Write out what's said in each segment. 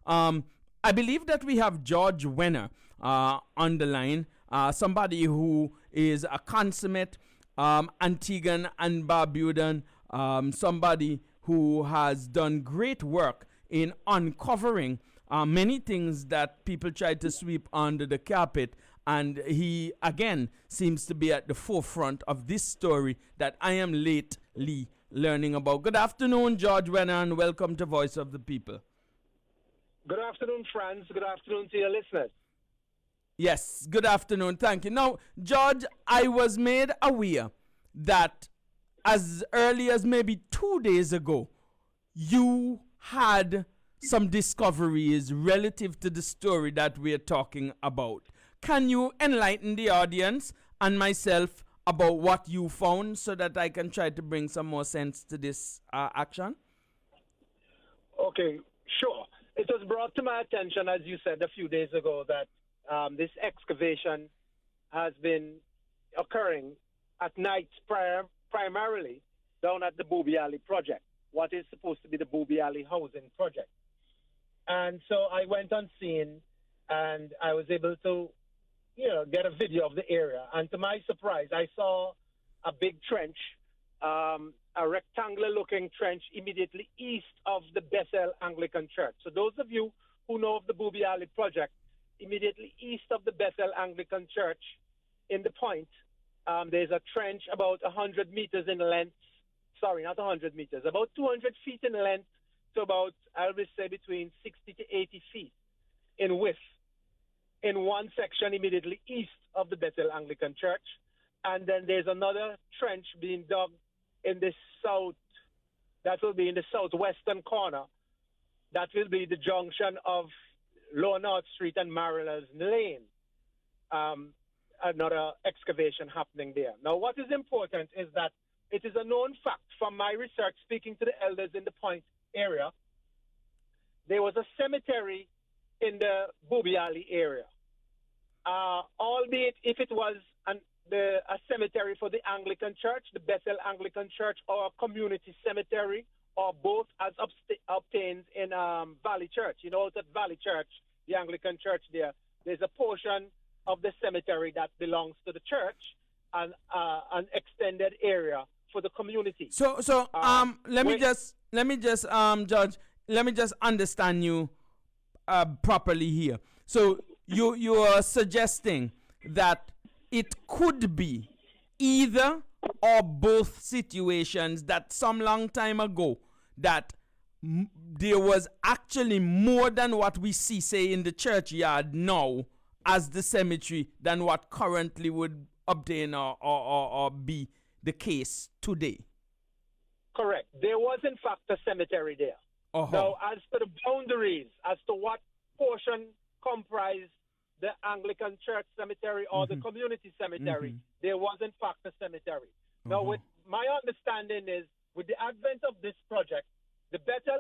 I believe that we have George Wehner on the line, somebody who is a consummate Antiguan and Barbudan, somebody who has done great work in uncovering many things that people tried to sweep under the carpet. And he, again, seems to be at the forefront of this story that I am lately learning about. Good afternoon, George Wehner, and welcome to Voice of the People. Good afternoon, friends. Good afternoon to your listeners. Yes, good afternoon. Thank you. Now, George, I was made aware that as early as maybe 2 days ago, you had some discoveries relative to the story that we're talking about. Can you enlighten the audience and myself about what you found so that I can try to bring some more sense to this action? Okay, sure. It was brought to my attention, as you said a few days ago, that this excavation has been occurring at night primarily down at the Booby Alley project, what is supposed to be the Booby Alley housing project. And so I went on scene and I was able to, get a video of the area. And to my surprise, I saw a big trench, a rectangular-looking trench immediately east of the Bethel Anglican Church. So those of you who know of the Booby Alley project, immediately east of the Bethel Anglican Church in the point, there's a trench about 100 meters in length. Sorry, not 100 meters, about 200 feet in length to about, I would say, between 60 to 80 feet in width in one section immediately east of the Bethel Anglican Church. And then there's another trench being dug in the south, that will be in the southwestern corner. That will be the junction of Lower North Street and Marilyn's Lane. Another excavation happening there. Now, what is important is that it is a known fact from my research, speaking to the elders in the Point area, there was a cemetery in the Booby Alley area. Albeit if it was a cemetery for the Anglican Church, the Bethel Anglican Church, or a community cemetery, or both as obtained in Valley Church. You know, at Valley Church, the Anglican Church there's a portion of the cemetery that belongs to the church and an extended area for the community. So let me just Judge, let me just understand you properly here. So you are suggesting that it could be either or both situations, that some long time ago that there was actually more than what we see, say, in the churchyard now as the cemetery than what currently would obtain or be the case today. Correct. There was, in fact, a cemetery there. Uh-huh. Now, as to the boundaries, as to what portion comprised the Anglican Church cemetery or the community cemetery, there was, in fact, a cemetery. Now, with my understanding is, with the advent of this project, the Bethel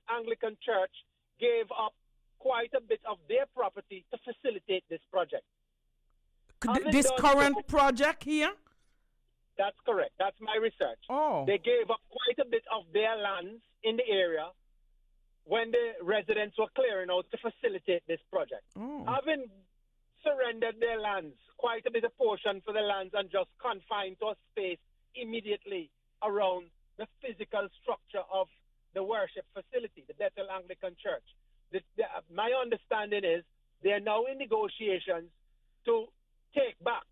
Anglican Church gave up quite a bit of their property to facilitate this project. This current project here? That's correct. That's my research. Oh. They gave up quite a bit of their lands in the area when the residents were clearing out to facilitate this project. Oh. Having surrendered their lands, quite a bit of portion for the lands, and just confined to a space immediately around the physical structure of the worship facility, the Bethel Anglican Church. My understanding is they are now in negotiations to take back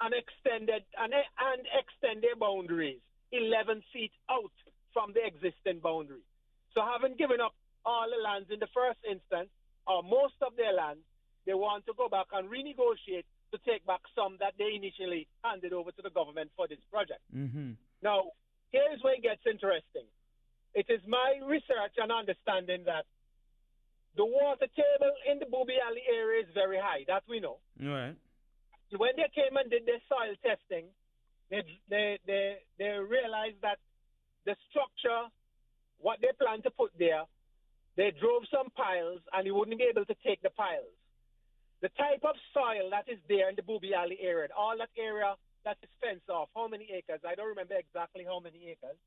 and extend their boundaries 11 feet out from the existing boundary. So having given up all the lands in the first instance, or most of their lands, they want to go back and renegotiate to take back some that they initially handed over to the government for this project. Now, here's where it gets interesting. It is my research and understanding that the water table in the Booby Alley area is very high. That we know. Right. When they came and did their soil testing, they realized that the structure, what they planned to put there, they drove some piles and you wouldn't be able to take the piles. The type of soil that is there in the Booby Alley area, all that area that is fenced off, how many acres? I don't remember exactly how many acres.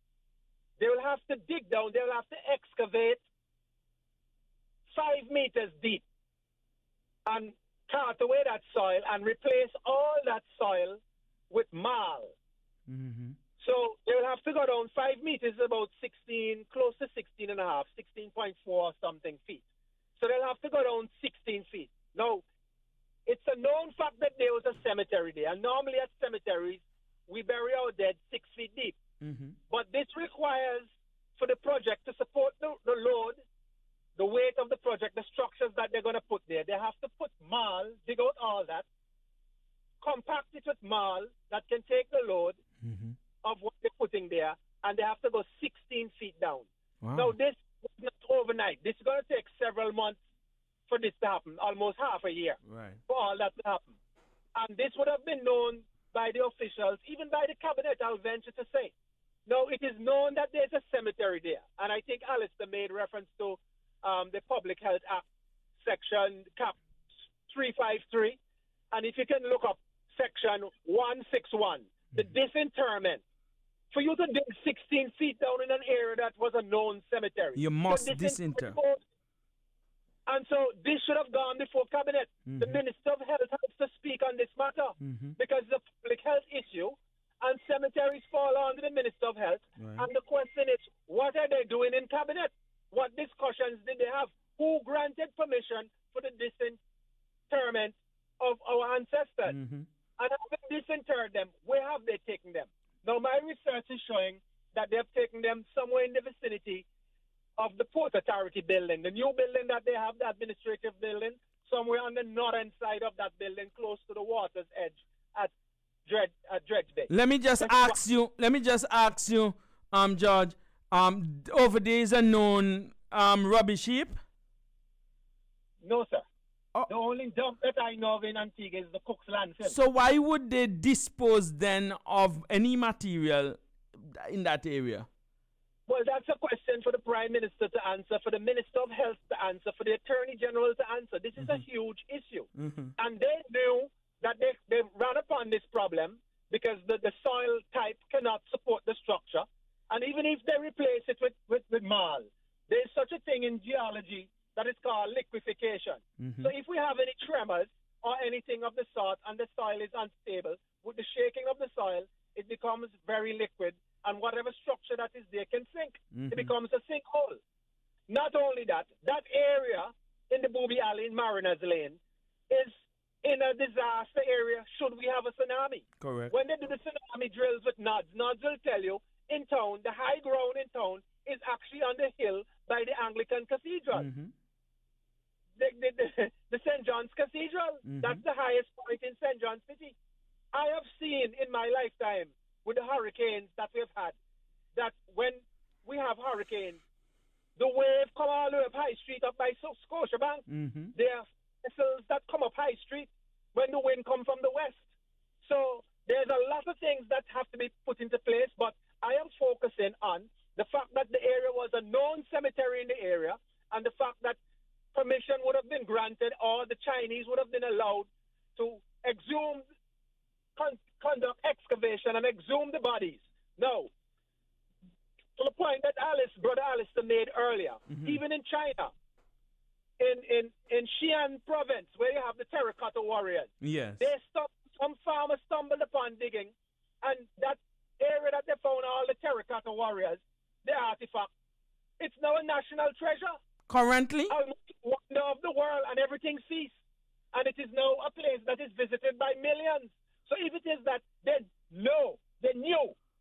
They will have to dig down, they will have to excavate 5 meters deep and cart away that soil and replace all that soil with marl. Mm-hmm. So they will have to go down 5 meters, about 16, close to 16 and a half, 16.4 or something feet. So they'll have to go down 16 feet. Now, it's a known fact that there was a cemetery there. And normally at cemeteries, we bury our dead 6 feet deep. Mm-hmm. But this requires, for the project to support the load, the weight of the project, the structures that they're going to put there, they have to put marl, dig out all that, compact it with marl that can take the load Mm-hmm. of what they're putting there, and they have to go 16 feet down. Wow. Now, this is not overnight. This is going to take several months for this to happen, almost half a year Right. for all that to happen. And this would have been known by the officials, even by the cabinet, I'll venture to say. Now, it is known that there's a cemetery there, and I think Alistair made reference to the Public Health Act, section cap 353, and if you can look up section 161, the disinterment. For you to dig 16 feet down in an area that was a known cemetery, You must disinter. And so this should have gone before cabinet. The Mm-hmm. Minister of Health has to speak on this matter Mm-hmm. because it's a public health issue, and cemeteries fall under the Minister of Health. Right. And the question is, what are they doing in cabinet? What discussions did they have? Who granted permission for the disinterment of our ancestors? Mm-hmm. And having disinterred them, where have they taken them? Now, my research is showing that they have taken them somewhere in the vicinity of the Port Authority building, the new building that they have, the administrative building, somewhere on the northern side of that building, close to the water's edge at Dredge Bay. Let me just ask you, George, over there is a known rubbish heap? No, sir. Oh. The only dump that I know of in Antigua is the Cook's landfill. So why would they dispose then of any material in that area? Well, that's a question for the Prime Minister to answer, for the Minister of Health to answer, for the Attorney General to answer. This is a huge issue. Mm-hmm. And they knew that they ran upon this problem because the soil type cannot support the structure. And even if they replace it with marl, there's such a thing in geology that is called liquefaction. Mm-hmm. So if we have any tremors or anything of the sort and the soil is unstable, with the shaking of the soil, it becomes very liquid, and whatever structure that is there can sink. Mm-hmm. It becomes a sinkhole. Not only that, that area in the Booby Alley in Mariners Lane is in a disaster area should we have a tsunami. Correct. When they do the tsunami drills with nods will tell you in town, the high ground in town is actually on the hill by the Anglican Cathedral. Mm-hmm. The St. John's Cathedral, that's the highest point in St. John's City. I have seen in my lifetime with the hurricanes that we've had, that when we have hurricanes, the wave come all the way up High Street up by Scotiabank. Mm-hmm. There are vessels that come up High Street when the wind comes from the west. So there's a lot of things that have to be put into place, but I am focusing on the fact that the area was a known cemetery in the area, and the fact that permission would have been granted, or the Chinese would have been allowed to exhume, conduct excavation and exhume the bodies. Now, to the point that Brother Alistair made earlier, even in China, in Xi'an province, where you have the terracotta warriors, Yes. some farmers stumbled upon digging, and that area that they found all the terracotta warriors, the artifact, it's now a national treasure. Currently? Almost wonder of the world, and everything ceased. And it is now a place that is visited by millions. So if it is that they knew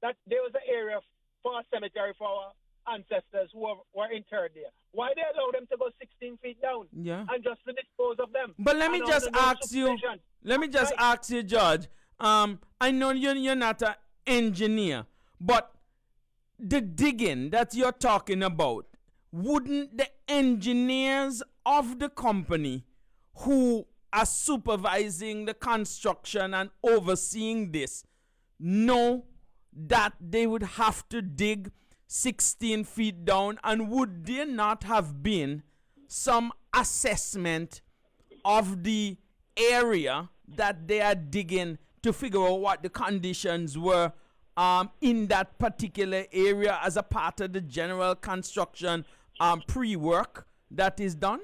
that there was an area for a cemetery for our ancestors who were interred there, why they allow them to go 16 feet down? Yeah. And just to dispose of them? But let me And just under no ask you. supervision. Let me just ask you, Judge. I know you're not an engineer, but the digging that you're talking about, wouldn't the engineers of the company who are supervising the construction and overseeing this know that they would have to dig 16 feet down? And would there not have been some assessment of the area that they are digging to figure out what the conditions were in that particular area as a part of the general construction pre-work that is done?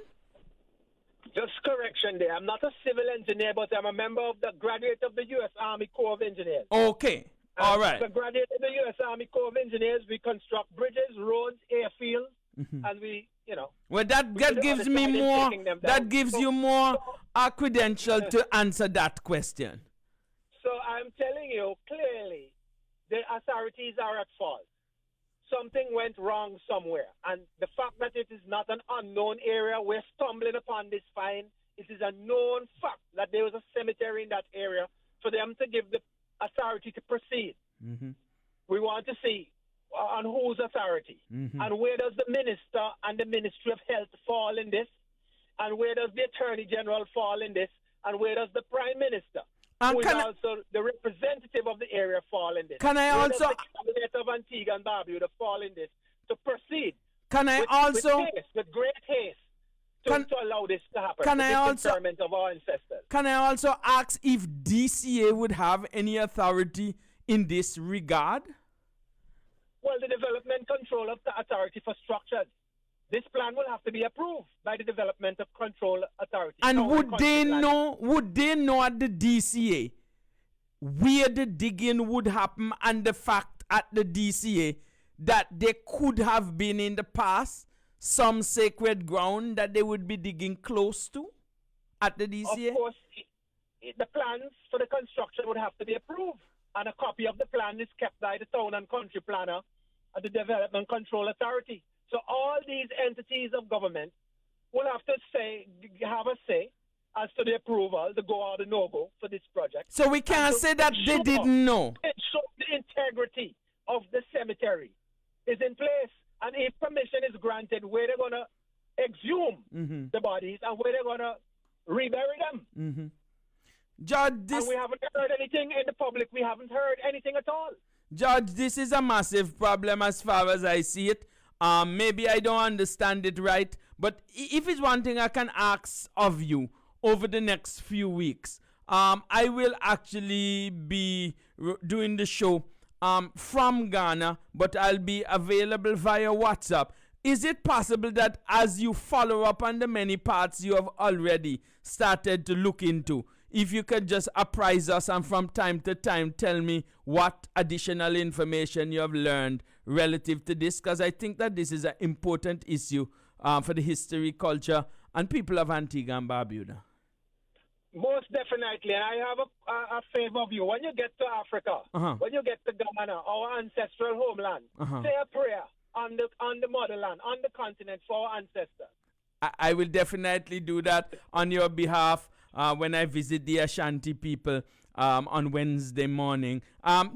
Just correction there. I'm not a civil engineer, but I'm a member of the graduate of the U.S. Army Corps of Engineers. Okay. All right. As a graduate of the U.S. Army Corps of Engineers, we construct bridges, roads, airfields, and we, Well, that gives me more. That gives you more credential to answer that question. So I'm telling you clearly, the authorities are at fault. Something went wrong somewhere. And the fact that it is not an unknown area, we're stumbling upon this find. It is a known fact that there was a cemetery in that area for them to give the authority to proceed. We want to see on whose authority. And where does the minister and the Ministry of Health fall in this? And where does the Attorney General fall in this? And where does the Prime Minister, who is also the representative of the area, fall in this? Can I where also... does the Cabinet of Antigua and Barbuda fall in this to proceed? Can I also... With great haste to allow this to happen. Can I also... of our ancestors. Can I also ask if DCA would have any authority in this regard? Well, the Development Control Authority for Structures. This plan will have to be approved by the Development of Control Authority. And would they know at the DCA where the digging would happen, and the fact at the DCA that there could have been in the past some sacred ground that they would be digging close to at the DCA? Of course, the plans for the construction would have to be approved, and a copy of the plan is kept by the Town and Country Planner at the Development Control Authority. So all these entities of government will have to have a say as to the approval, the go or the no-go for this project. So we can't say that they didn't know. So the integrity of the cemetery is in place. And if permission is granted, where they're going to exhume the bodies and where they're going to rebury them. Judge, and we haven't heard anything in the public. We haven't heard anything at all. Judge, this is a massive problem as far as I see it. Maybe I don't understand it right, but if it's one thing I can ask of you over the next few weeks, I will actually be doing the show from Ghana, but I'll be available via WhatsApp. Is it possible that as you follow up on the many parts you have already started to look into, if you could just apprise us and from time to time tell me what additional information you have learned relative to this, because I think that this is an important issue for the history, culture, and people of Antigua and Barbuda. Most definitely, and I have a favor of you. When you get to Africa, when you get to Ghana, our ancestral homeland, say a prayer on the motherland, on the continent for our ancestors. I will definitely do that on your behalf when I visit the Ashanti people on Wednesday morning.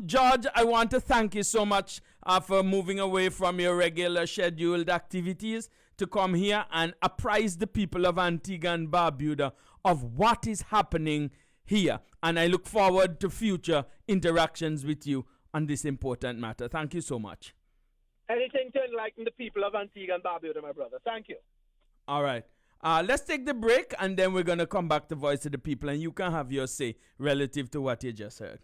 George, I want to thank you so much for moving away from your regular scheduled activities to come here and apprise the people of Antigua and Barbuda of what is happening here. And I look forward to future interactions with you on this important matter. Thank you so much. Anything to enlighten the people of Antigua and Barbuda, my brother. Thank you. All right. Let's take the break, and then we're going to come back to Voice of the People, and you can have your say relative to what you just heard.